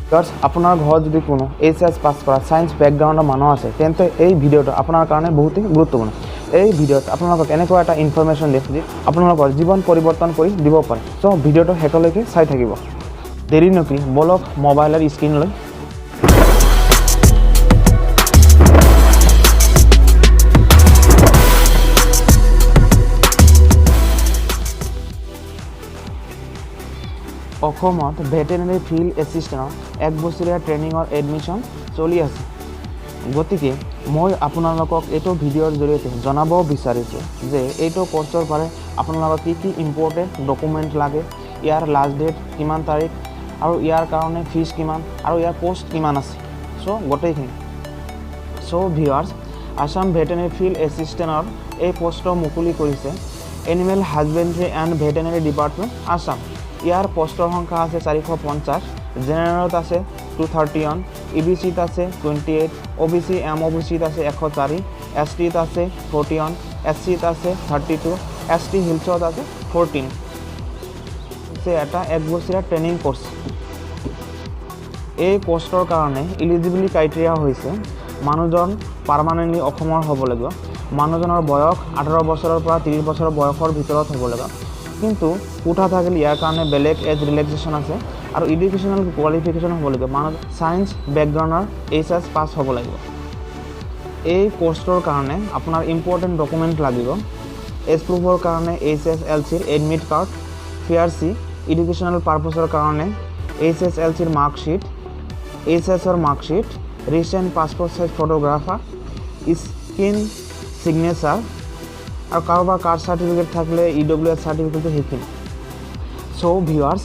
viewers আপোনাৰ ঘৰত যদি কোনো এইচএস পাছ কৰা সায়েন্স ব্যাকগ্ৰাউণ্ডৰ মানুহ আছে তেন্তে এই ভিডিঅ'টো আপোনাৰ কাৰণে বহুতেই গুৰুত্বপূৰ্ণ এই ভিডিঅ'ত আপোনালোকক এনেকুৱা এটা ইনফৰমেশ্যন দিম যে আপোনালোকৰ জীৱন পৰিৱৰ্তন কৰি দিব পাৰে সো ভিডিঅ'টো শেষলৈকে চাই থাকিব দেৰি নকৰি বলক মোবাইলৰ স্ক্ৰীনলৈ অসমত ভেটেনাৰি ফিল্ড এসিস্টেন্টৰ 1 বছৰীয়া ট্ৰেইনিঙৰ এডমিশন চলি আছে গতিকে মই আপোনালোকক এইটো ভিডিঅ'ৰ জৰিয়তে জনাব বিচাৰিছোঁ যে এইটো কোৰ্সৰ পাৰে আপোনালোকক কি ইম্পৰ্টেন্ট ডকুমেন্ট লাগে ইয়াৰ লাষ্ট ডেট কিমান তাৰিখ আৰু ইয়াৰ কাৰণে ফিজ কিমান আৰু ইয়াৰ পোষ্ট কিমান আছে সো গোটেইখিনি so viewers Assam veterinary field এসিস্টেন্টৰ এই পোষ্ট মুকলি কৰিছে animal husbandry and veterinary department Assam ইয়াৰ পোষ্টৰ সংখ্যা আছে 450 জেনাৰেলত আছে 231 ইবিসিত আছে 28 ওবিসি এমওবিসিত আছে 104 এসটিত আছে 41 এসসিত আছে 32 এসটি হিলছত আছে 14 এটা 1 বছৰীয়া ট্ৰেইনিং কোৰ্স এই পোষ্টৰ কাৰণে এলিজিবিলিটি ক্ৰাইটেৰিয়া হৈছে মানুহজন পাৰ্মানেন্টলি অসমৰ হ'ব লাগিব মানুহজনৰ বয়স 18 বছৰৰ পৰা 30 বছৰৰ বয়সৰ ভিতৰত হ'ব লাগিব কিন্তু কোঠা থাকিলে ইয়াৰ কাৰণে বেলেগ এজ ৰিলেক্সেশ্যন আছে আৰু এডুকেশ্যনাল কোৱালিফিকেশ্যন হ'ব লাগিব মানুহ সায়েন্স ব্যাকগ্ৰাউণ্ডৰ এইচএস পাছ হ'ব লাগিব এই পোষ্টৰ কাৰণে আপোনাৰ ইম্পৰ্টেন্ট ডকুমেন্ট লাগিব এজ প্ৰুফৰ কাৰণে এইচএসএলচিৰ এডমিট কাৰ্ড ফিআৰসি এডুকেশ্যনাল পাৰপছৰ কাৰণে এইচএসএলচিৰ মাৰ্কশ্বিট এইচএছৰ মাৰ্কশ্বিট ৰিসেন্ট পাছপোৰ্ট সাইজ ফটোগ্ৰাফাৰ স্কিন সিগনেচাৰ আৰু কাৰোবাৰ কাৰ্ড সাৰ্টিফিকেট থাকিলে ইডব্লিউএছ সাৰ্টিফিকেটটো সেইখিনি সো ভিউয়াৰ্স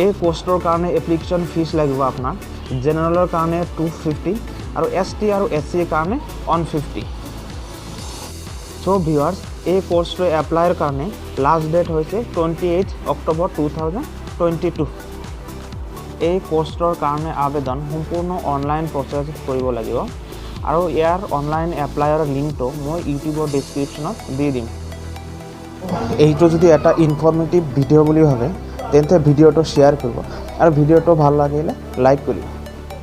এই পোষ্টৰ কাৰণে এপ্লিকেশ্যন ফিজ লাগিব আপোনাৰ জেনাৰেলৰ কাৰণে 250 আৰু এসটি আৰু এসসিৰ কাৰণে 150 সো ভিউয়াৰ্স এই কোৰ্সটো এপ্লাইৰ কাৰণে লাষ্ট ডেট হৈছে 28 অক্টোবৰ 2022 এই পোষ্টৰ কাৰণে আবেদন সম্পূৰ্ণ অনলাইন প্ৰচেছ কৰিব লাগিব আৰু ইয়াৰ অনলাইন এপ্লাইৰ লিংকটো মই ইউটিউবৰ ডেসক্ৰিপশ্যনত দি দিম এইটো যদি এটা ইনফৰ্মেটিভ ভিডিঅ' বুলি ভাবে তেন্তে ভিডিঅ'টো শ্বেয়াৰ কৰিব আৰু ভিডিঅ'টো ভাল লাগিলে লাইক কৰিব